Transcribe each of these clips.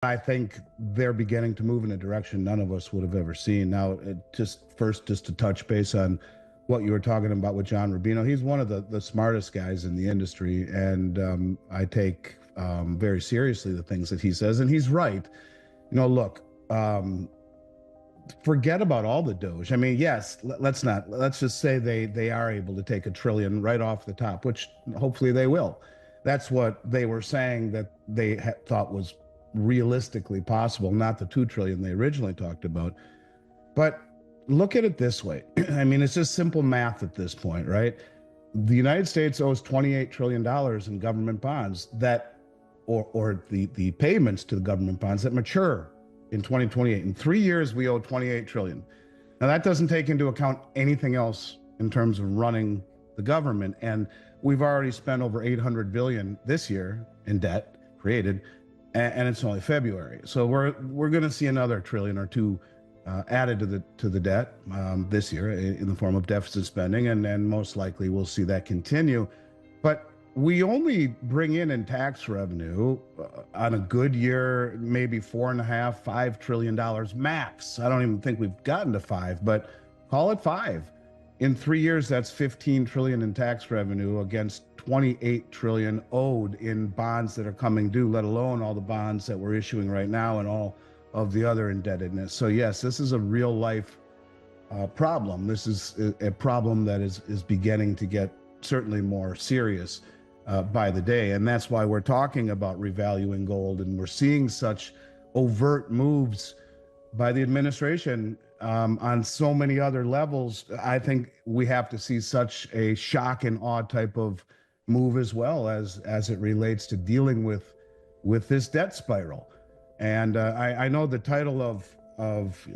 I think they're beginning to move in a direction none of us would have ever seen. Now, just to touch base on what you were talking about with John Rubino, he's one of the smartest guys in the industry, and I take very seriously the things that he says, and he's right. Look, forget about all the Doge. I mean, yes, let's just say they are able to take $1 trillion right off the top, which hopefully they will. That's what they were saying that they thought was realistically possible, not the 2 trillion they originally talked about. But look at it this way. I mean, it's just simple math at this point, right? The United States owes $28 trillion in government bonds or the payments to the government bonds that mature in 2028. In 3 years, we owe 28 trillion. Now that doesn't take into account anything else in terms of running the government. And we've already spent over 800 billion this year in debt created, and it's only February. So we're going to see another trillion or two added to the debt this year in the form of deficit spending, and then most likely we'll see that continue. But we only bring in tax revenue on a good year, maybe $4.5–5 trillion max. I don't even think we've gotten to five, but call it five. In 3 years, that's 15 trillion in tax revenue against 28 trillion owed in bonds that are coming due, let alone all the bonds that we're issuing right now and all of the other indebtedness. So yes, this is a real life problem. This is a problem that is beginning to get certainly more serious by the day. And that's why we're talking about revaluing gold, and we're seeing such overt moves by the administration on so many other levels. I think we have to see such a shock and awe type of move as well as it relates to dealing with this debt spiral. And I know the title of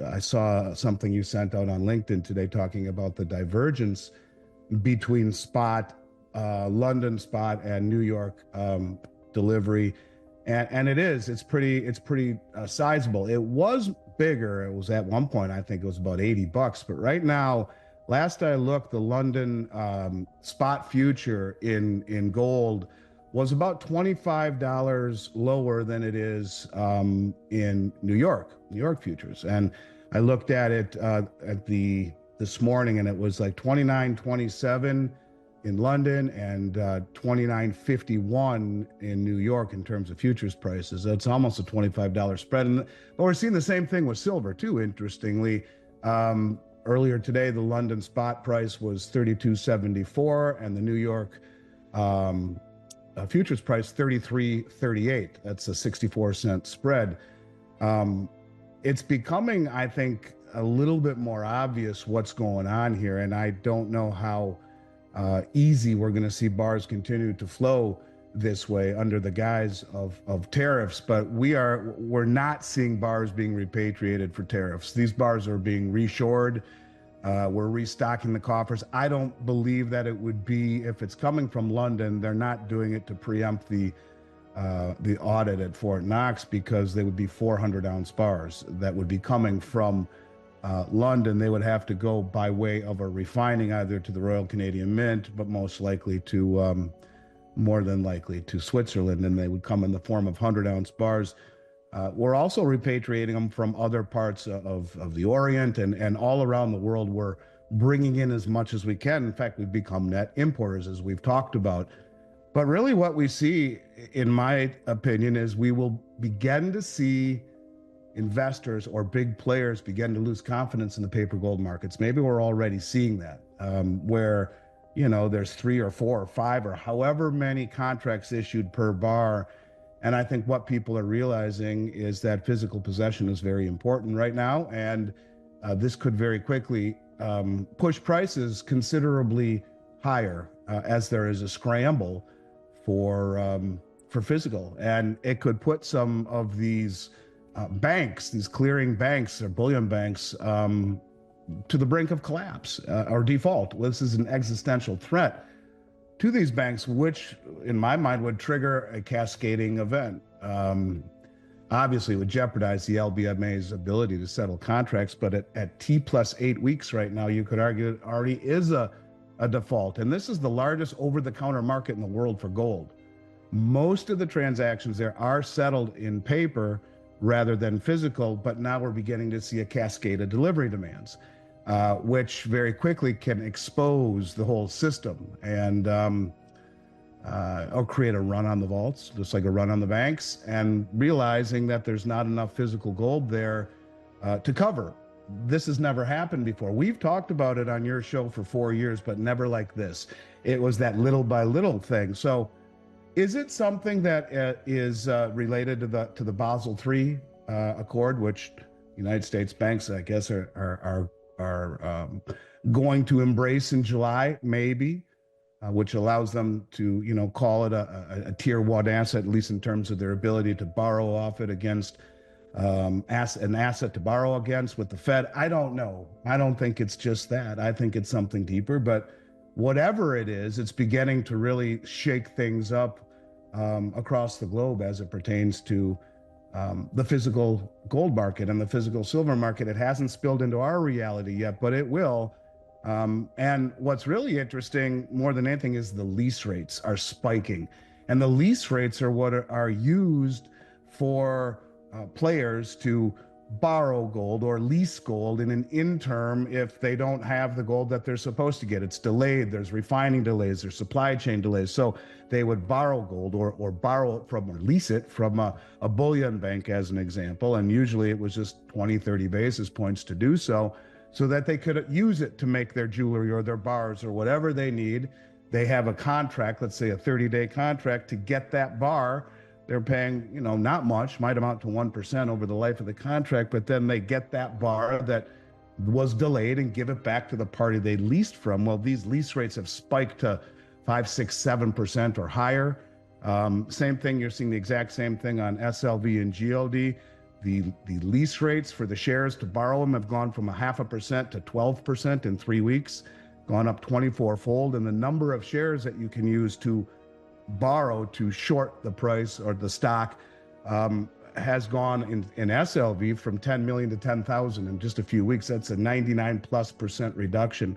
I saw something you sent out on LinkedIn today talking about the divergence between spot, London spot, and New York delivery, and it's pretty sizable. It was bigger. It was at one point, I think it was about $80, but right now, last I looked, the London spot future in gold was about $25 lower than it is in New York futures. And I looked at it this morning, and it was like 29.27 in London and 29.51 in New York in terms of futures prices. That's almost a $25 spread. But we're seeing the same thing with silver too, interestingly. Earlier today, the London spot price was 32.74, and the New York futures price 33.38. That's a 64-cent spread. It's becoming, I think, a little bit more obvious what's going on here, and I don't know how easy we're going to see bars continue to flow this way under the guise of tariffs. But we're not seeing bars being repatriated for tariffs. These bars are being reshored. We're restocking the coffers. I don't believe that it would be, if it's coming from London, they're not doing it to preempt the audit at Fort Knox, because they would be 400-ounce bars that would be coming from London. They would have to go by way of a refining, either to the Royal Canadian Mint, but more than likely to Switzerland, and they would come in the form of 100-ounce bars. We're also repatriating them from other parts of the Orient and all around the world. We're bringing in as much as we can. In fact, we've become net importers, as we've talked about. But really what we see, in my opinion, is we will begin to see investors or big players begin to lose confidence in the paper gold markets. Maybe we're already seeing that, where there's 3 or 4 or 5 or however many contracts issued per bar. And I think what people are realizing is that physical possession is very important right now, and this could very quickly push prices considerably higher as there is a scramble for physical, and it could put some of these banks, these clearing banks or bullion banks, to the brink of collapse or default. This is an existential threat to these banks, which in my mind would trigger a cascading event. Obviously, it would jeopardize the LBMA's ability to settle contracts, but at T plus 8 weeks right now, you could argue it already is a default. And this is the largest over-the-counter market in the world for gold. Most of the transactions there are settled in paper, rather than physical. But now we're beginning to see a cascade of delivery demands, which very quickly can expose the whole system and or create a run on the vaults, just like a run on the banks, and realizing that there's not enough physical gold there to cover. This has never happened before. We've talked about it on your show for 4 years, but never like this. It was that little by little thing. So is it something that is related to the Basel III Accord, which United States banks, I guess, are going to embrace in July, maybe, which allows them to, call it a tier one asset, at least in terms of their ability to borrow off it against an asset to borrow against with the Fed. I don't know. I don't think it's just that. I think it's something deeper, but whatever it is, it's beginning to really shake things up across the globe as it pertains to the physical gold market and the physical silver market. It hasn't spilled into our reality yet, but it will. And what's really interesting more than anything is the lease rates are spiking. And the lease rates are what are used for players to borrow gold or lease gold in an interim if they don't have the gold that they're supposed to get. It's delayed. There's refining delays. There's supply chain delays. So they would borrow gold or borrow it from or lease it from a bullion bank, as an example. And usually it was just 20, 30 basis points to do so that they could use it to make their jewelry or their bars or whatever they need. They have a contract, let's say a 30-day contract to get that bar. They're paying, not much, might amount to 1% over the life of the contract, but then they get that bar that was delayed and give it back to the party they leased from. Well, these lease rates have spiked to 5, 6, 7% or higher. Same thing, you're seeing the exact same thing on SLV and GLD. The lease rates for the shares to borrow them have gone from 0.5% to 12% in 3 weeks, gone up 24-fold. And the number of shares that you can use to borrow to short the price or the stock has gone in SLV from 10 million to 10,000 in just a few weeks. That's a 99+% reduction.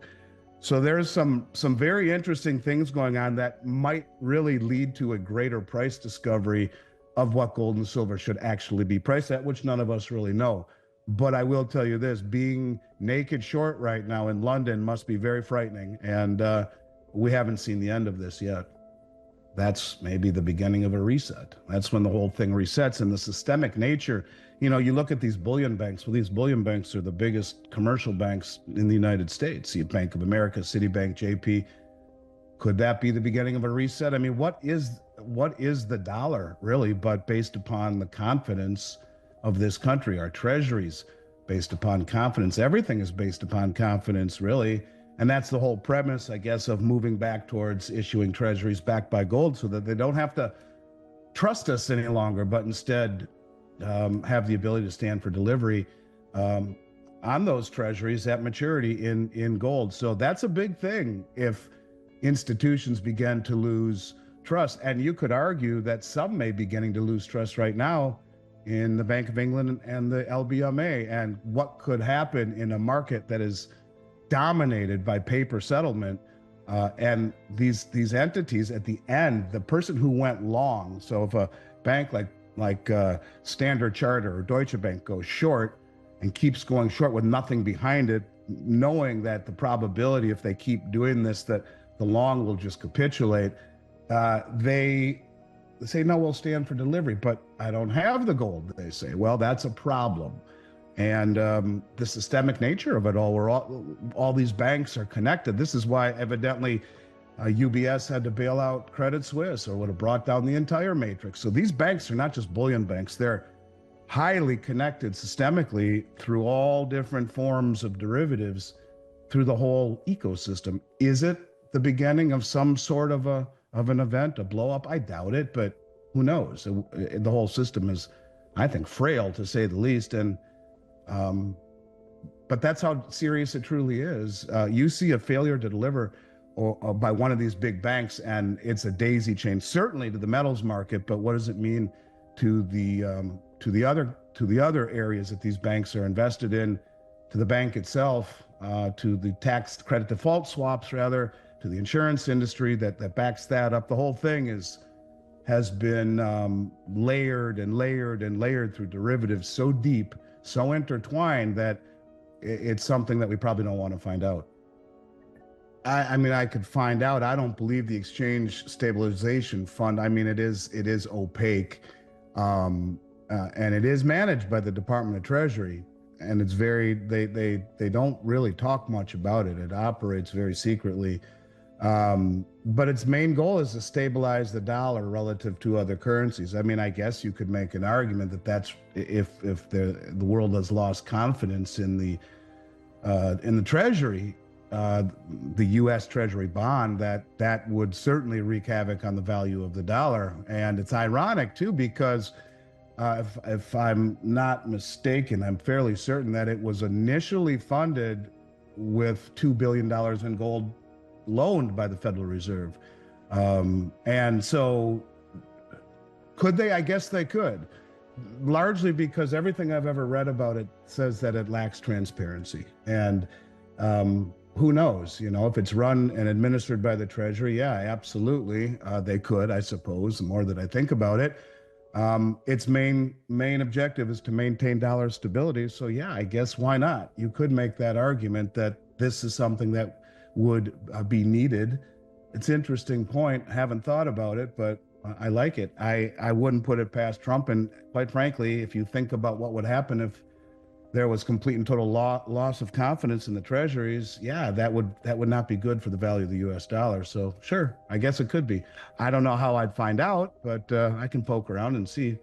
So there's some very interesting things going on that might really lead to a greater price discovery of what gold and silver should actually be priced at, which none of us really know. But I will tell you this, being naked short right now in London must be very frightening. And we haven't seen the end of this yet. That's maybe the beginning of a reset. That's when the whole thing resets. And the systemic nature, you look at these bullion banks. Well, these bullion banks are the biggest commercial banks in the United States. You Bank of America, Citibank, JP. Could that be the beginning of a reset? I mean, what is the dollar really, but based upon the confidence of this country? Our treasuries based upon confidence. Everything is based upon confidence, really. And that's the whole premise, I guess, of moving back towards issuing treasuries backed by gold so that they don't have to trust us any longer, but instead have the ability to stand for delivery on those treasuries at maturity in gold. So that's a big thing if institutions begin to lose trust. And you could argue that some may be beginning to lose trust right now in the Bank of England and the LBMA. And what could happen in a market that is dominated by paper settlement and these entities at the end, the person who went long. So if a bank like Standard Chartered or Deutsche Bank goes short and keeps going short with nothing behind it, knowing that the probability, if they keep doing this, that the long will just capitulate, they say, no, we'll stand for delivery, but I don't have the gold, they say. Well, that's a problem. And the systemic nature of it all, where all these banks are connected. This is why evidently UBS had to bail out Credit Suisse, or would have brought down the entire matrix. So these banks are not just bullion banks. They're highly connected systemically through all different forms of derivatives through the whole ecosystem. Is it the beginning of some sort of an event, a blow up? I doubt it, but who knows? The whole system is, I think, frail to say the least. And but that's how serious it truly is. You see a failure to deliver or by one of these big banks, and it's a daisy chain, certainly to the metals market. But what does it mean to the other areas that these banks are invested in, to the bank itself, to the tax credit default swaps, rather, to the insurance industry that backs that up? The whole thing is has been layered and layered and layered through derivatives so deep, so intertwined that it's something that we probably don't want to find out. I mean, I could find out. I don't believe the exchange stabilization fund. I mean, it is opaque, and it is managed by the Department of Treasury, and it's very they don't really talk much about it. It operates very secretly, but its main goal is to stabilize the dollar relative to other currencies. I mean, I guess you could make an argument that that's if the world has lost confidence in the Treasury, uh, the U.S. Treasury bond, that would certainly wreak havoc on the value of the dollar. And it's ironic too, because if I'm not mistaken, I'm fairly certain that it was initially funded with $2 billion in gold loaned by the Federal Reserve. And so could they? I guess they could, largely because everything I've ever read about it says that it lacks transparency. And who knows? If it's run and administered by the Treasury, yeah, absolutely, they could, I suppose. The more that I think about it, its main objective is to maintain dollar stability. So yeah, I guess why not? You could make that argument that this is something that would be needed. It's an interesting point. Haven't thought about it, but I like it. I wouldn't put it past Trump. And quite frankly, if you think about what would happen if there was complete and total loss of confidence in the treasuries, yeah, that would not be good for the value of the U.S. dollar. So sure, I guess it could be. I don't know how I'd find out, but I can poke around and see.